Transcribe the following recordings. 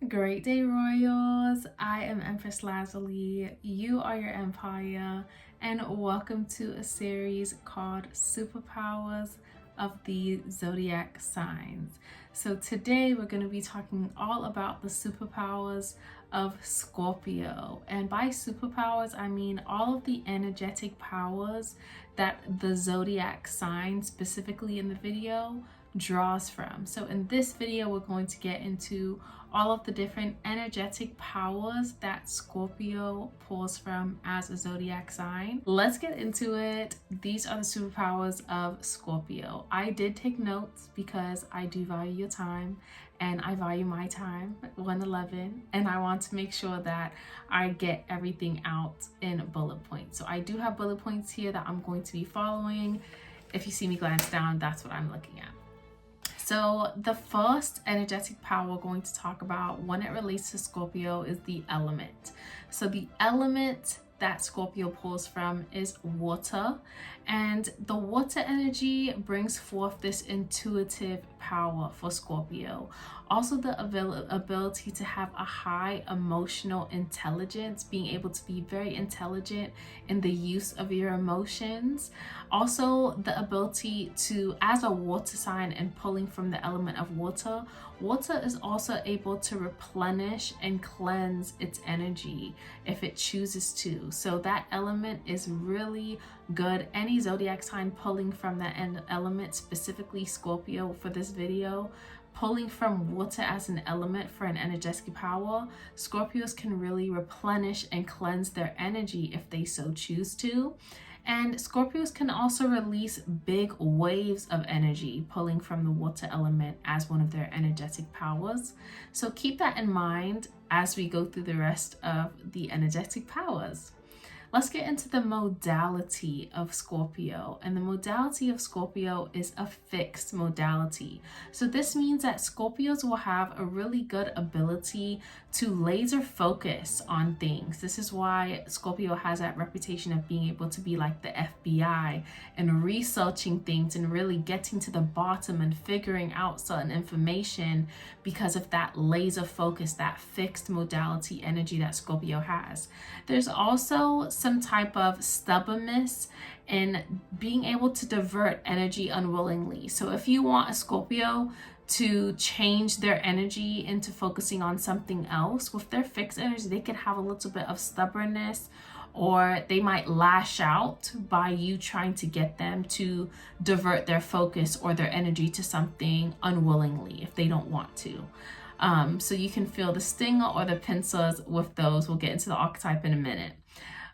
Great day, Royals. I am EmpressLazuli. You are your empire, and welcome to a series called Superpowers of the Zodiac Signs. So today we're going to be talking all about the superpowers of Scorpio. And by superpowers, I mean all of the energetic powers that the Zodiac sign, specifically in the video, draws from. So in this video, we're going to get into all of the different energetic powers that Scorpio pulls from as a zodiac sign. Let's get into it. These are the superpowers of Scorpio. I did take notes because I do value your time and I value my time, 111, and I want to make sure that I get everything out in bullet points. So I do have bullet points here that I'm going to be following. If you see me glance down, that's what I'm looking at. So the first energetic power we're going to talk about when it relates to Scorpio is the element. So the element that Scorpio pulls from is water, and the water energy brings forth this intuitive power for Scorpio. Also the ability to have a high emotional intelligence, being able to be very intelligent in the use of your emotions. Also the ability to, as a water sign and pulling from the element of water, water is also able to replenish and cleanse its energy if it chooses to. So that element is really good. Any zodiac sign pulling from that element, specifically Scorpio for this video, pulling from water as an element for an energetic power, Scorpios can really replenish and cleanse their energy if they so choose to. And Scorpios can also release big waves of energy pulling from the water element as one of their energetic powers. So keep that in mind as we go through the rest of the energetic powers. Let's get into the modality of Scorpio. And the modality of Scorpio is a fixed modality. So this means that Scorpios will have a really good ability to laser focus on things. This is why Scorpio has that reputation of being able to be like the FBI and researching things and really getting to the bottom and figuring out certain information because of that laser focus, that fixed modality energy that Scorpio has. There's also some type of stubbornness in being able to divert energy unwillingly. So if you want a Scorpio to change their energy into focusing on something else, with their fixed energy, they could have a little bit of stubbornness, or they might lash out by you trying to get them to divert their focus or their energy to something unwillingly if they don't want to. So you can feel the stinger or the pincers with those. We'll get into the archetype in a minute.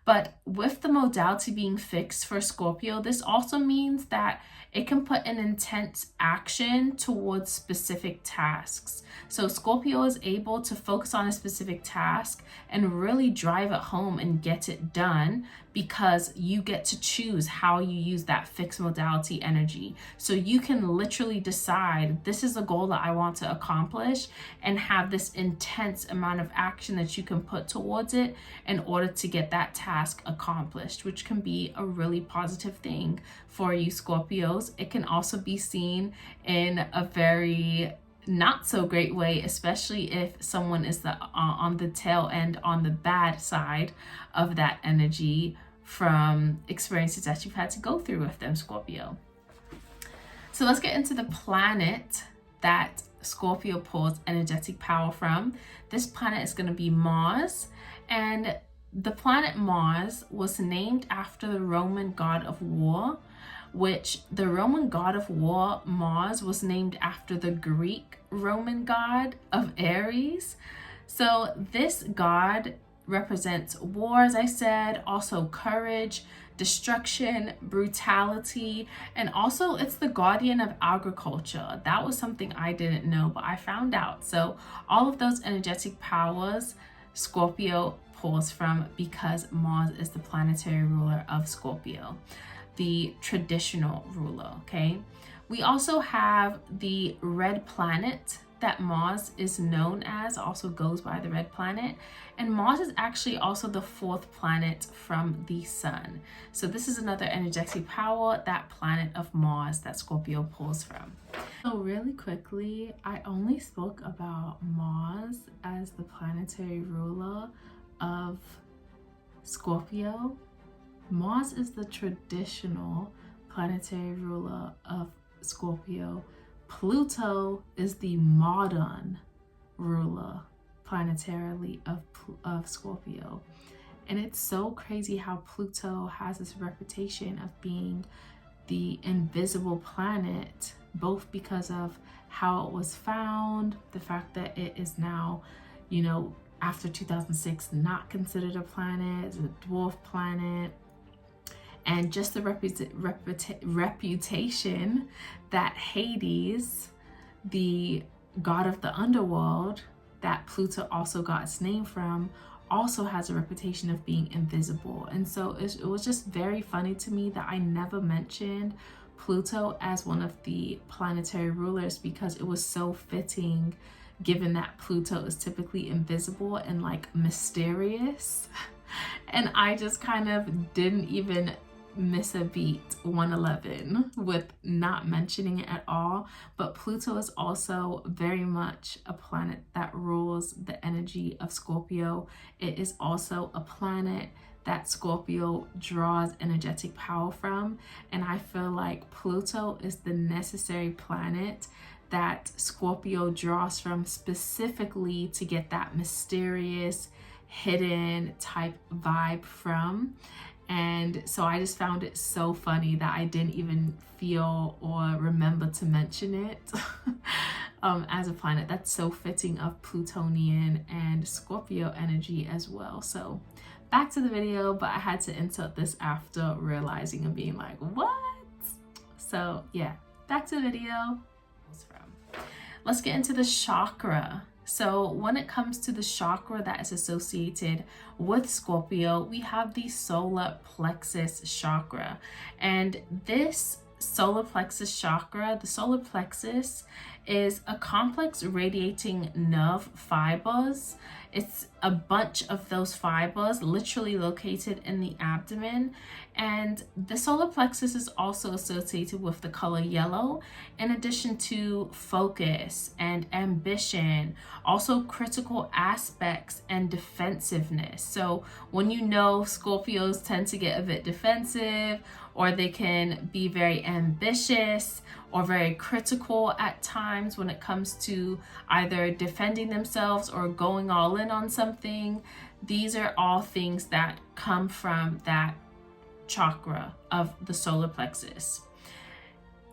But with the modality being fixed for Scorpio, this also means that it can put an intense action towards specific tasks. So Scorpio is able to focus on a specific task and really drive it home and get it done because you get to choose how you use that fixed modality energy. So you can literally decide, this is a goal that I want to accomplish, and have this intense amount of action that you can put towards it in order to get that task accomplished, which can be a really positive thing for you Scorpios. It can also be seen in a very not so great way, especially if someone is on the tail end, on the bad side of that energy from experiences that you've had to go through with them, Scorpio. So let's get into the planet that Scorpio pulls energetic power from. This planet is going to be Mars, and the planet Mars was named after the Roman god of war, which the Roman god of war, Mars, was named after the Greek Roman god of Ares. So this god represents war, as I said, also courage, destruction, brutality, and also it's the guardian of agriculture. That was something I didn't know, but I found out. So all of those energetic powers Scorpio pulls from because Mars is the planetary ruler of Scorpio, the traditional ruler, okay? We also have the red planet that Mars is known as, also goes by the red planet. And Mars is actually also the fourth planet from the sun. So this is another energetic power, that planet of Mars that Scorpio pulls from. So really quickly, I only spoke about Mars as as the planetary ruler of Scorpio, Mars is the traditional planetary ruler of Scorpio. Pluto is the modern ruler planetarily of Scorpio. And it's so crazy how Pluto has this reputation of being the invisible planet, both because of how it was found, the fact that it is now, you know, after 2006, not considered a planet, it's a dwarf planet, and just the reputation that Hades, the god of the underworld, that Pluto also got its name from, also has a reputation of being invisible. And so it was just very funny to me that I never mentioned Pluto as one of the planetary rulers, because it was so fitting given that Pluto is typically invisible and like mysterious. And I just kind of didn't even miss a beat 111 with not mentioning it at all. But Pluto is also very much a planet that rules the energy of Scorpio. It is also a planet that Scorpio draws energetic power from, and I feel like Pluto is the necessary planet that Scorpio draws from, specifically to get that mysterious, hidden type vibe from. And so I just found it so funny that I didn't even feel or remember to mention it as a planet that's so fitting of Plutonian and Scorpio energy as well. So back to the video, but I had to insert this after realizing and being like, what? So yeah, back to the video. Let's get into the chakra. So when it comes to the chakra that is associated with Scorpio, we have the solar plexus chakra. And this solar plexus chakra, the solar plexus is a complex radiating nerve fibers. It's a bunch of those fibers literally located in the abdomen. And the solar plexus is also associated with the color yellow, in addition to focus and ambition, also critical aspects and defensiveness. So when you know Scorpios tend to get a bit defensive, or they can be very ambitious or very critical at times when it comes to either defending themselves or going all in on something, these are all things that come from that chakra of the solar plexus.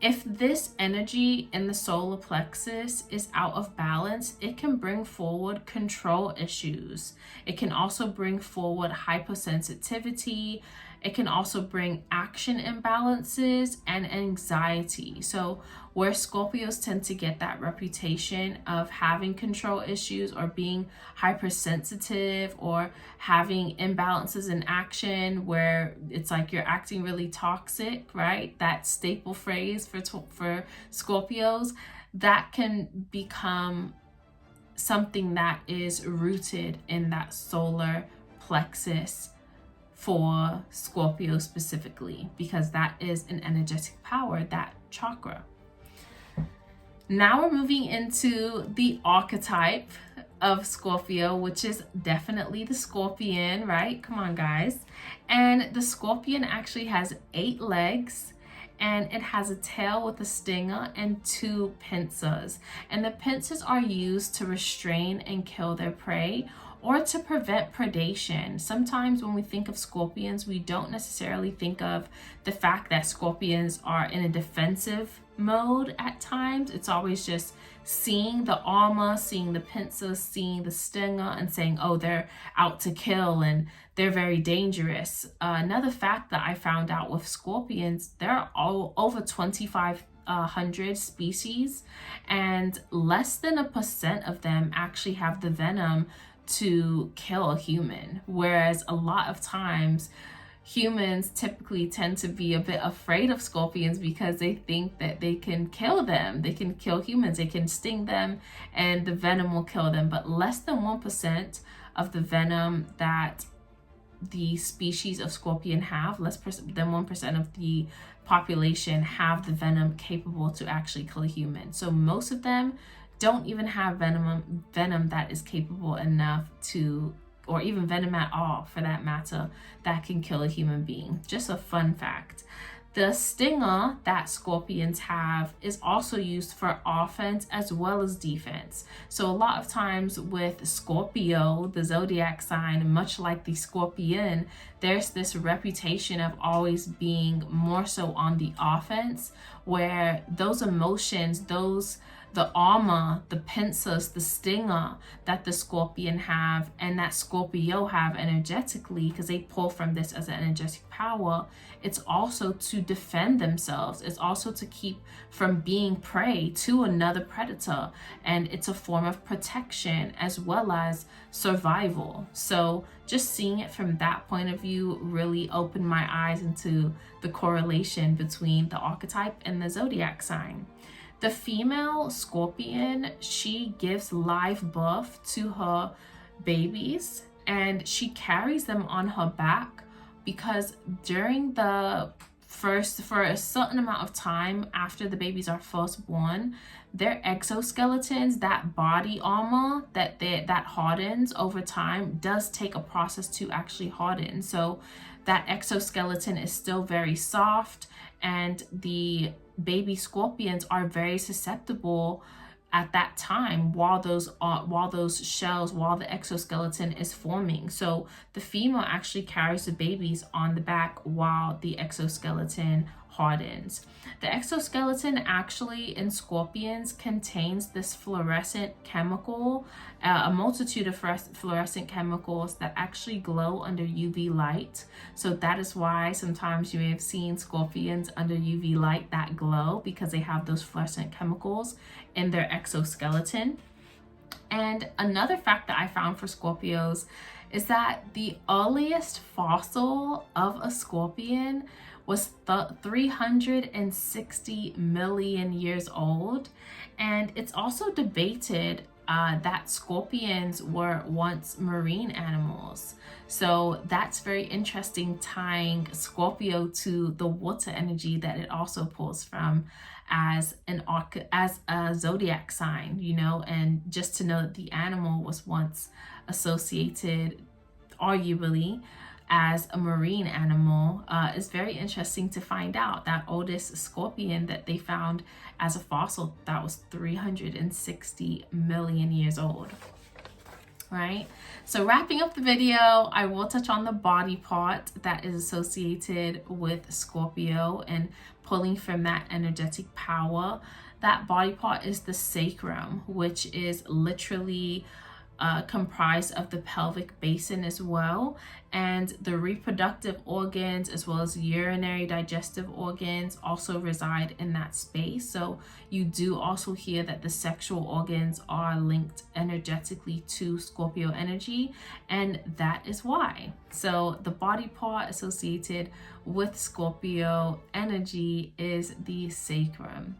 If this energy in the solar plexus is out of balance, it can bring forward control issues. It can also bring forward hypersensitivity. It can also bring action imbalances and anxiety. So where Scorpios tend to get that reputation of having control issues or being hypersensitive or having imbalances in action where it's like you're acting really toxic, right? That staple phrase for Scorpios, that can become something that is rooted in that solar plexus for Scorpio specifically, because that is an energetic power, that chakra. Now we're moving into the archetype of Scorpio, which is definitely the scorpion, right? Come on, guys. And the scorpion actually has 8 legs, and it has a tail with a stinger and 2 pincers. And the pincers are used to restrain and kill their prey, or to prevent predation. Sometimes when we think of scorpions, we don't necessarily think of the fact that scorpions are in a defensive mode at times. It's always just seeing the armor, seeing the pincers, seeing the stinger, and saying, oh, they're out to kill and they're very dangerous. Another fact that I found out with scorpions, there are over 2,500 species, and less than 1% of them actually have the venom to kill a human, whereas a lot of times humans typically tend to be a bit afraid of scorpions because they think that they can kill them, they can kill humans, they can sting them and the venom will kill them. But less than 1% of the venom that the species of scorpion have, less than 1% of the population have the venom capable to actually kill a human. So most of them don't even have venom that is capable enough to, or even venom at all for that matter, that can kill a human being. Just a fun fact. The stinger that scorpions have is also used for offense as well as defense. So a lot of times with Scorpio, the zodiac sign, much like the scorpion, there's this reputation of always being more so on the offense, where those emotions, the armor, the pincers, the stinger that the scorpion have and that Scorpio have energetically, because they pull from this as an energetic power, it's also to defend themselves. It's also to keep from being prey to another predator. And it's a form of protection as well as survival. So just seeing it from that point of view really opened my eyes into the correlation between the archetype and the zodiac sign. The female scorpion, she gives live birth to her babies and she carries them on her back, because during for a certain amount of time after the babies are first born, their exoskeletons, that body armor that hardens over time, does take a process to actually harden. So that exoskeleton is still very soft, and the baby scorpions are very susceptible at that time while the exoskeleton is forming. So the female actually carries the babies on the back while the exoskeleton hardens. The exoskeleton actually in scorpions contains this fluorescent chemical, a multitude of fluorescent chemicals that actually glow under UV light. So that is why sometimes you may have seen scorpions under UV light that glow, because they have those fluorescent chemicals in their exoskeleton. And another fact that I found for Scorpios is that the earliest fossil of a scorpion was 360 million years old. And it's also debated that scorpions were once marine animals. So that's very interesting, tying Scorpio to the water energy that it also pulls from as a zodiac sign, you know, and just to know that the animal was once associated, arguably, as a marine animal is very interesting to find out. That oldest scorpion that they found as a fossil, that was 360 million years old. Right? So wrapping up the video, I will touch on the body part that is associated with Scorpio and pulling from that energetic power. That body part is the sacrum, which is literally comprised of the pelvic basin as well, and the reproductive organs as well as urinary digestive organs also reside in that space. So you do also hear that the sexual organs are linked energetically to Scorpio energy, and that is why. So the body part associated with Scorpio energy is the sacrum.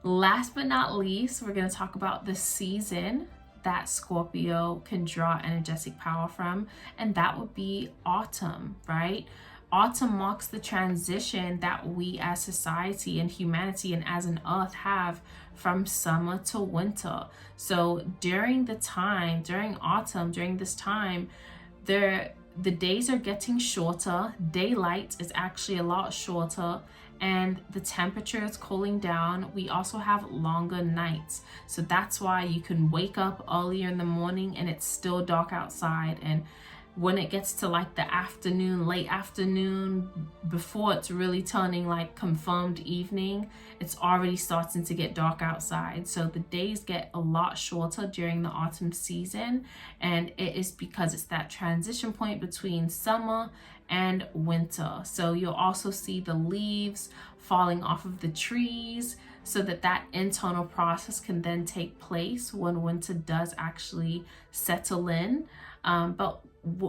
Last but not least, we're going to talk about the season that Scorpio can draw energetic power from, and that would be autumn, right? Autumn marks the transition that we as society and humanity and as an earth have from summer to winter. So during this time, the days are getting shorter, daylight is actually a lot shorter, and the temperature is cooling down. We also have longer nights. So that's why you can wake up earlier in the morning and it's still dark outside. And when it gets to like the afternoon, late afternoon, before it's really turning like confirmed evening, it's already starting to get dark outside. So the days get a lot shorter during the autumn season, and it is because it's that transition point between summer and winter. So you'll also see the leaves falling off of the trees, so that internal process can then take place when winter does actually settle in. But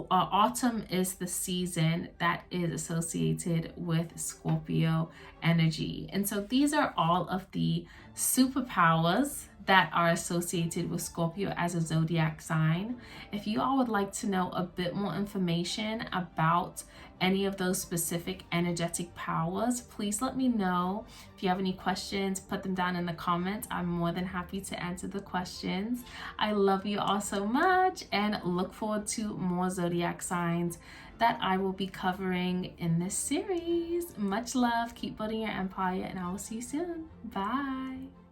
autumn is the season that is associated with Scorpio energy. And so these are all of the superpowers that are associated with Scorpio as a zodiac sign. If you all would like to know a bit more information about any of those specific energetic powers, please let me know. If you have any questions, put them down in the comments. I'm more than happy to answer the questions. I love you all so much and look forward to more zodiac signs that I will be covering in this series. Much love, keep building your empire, and I will see you soon. Bye.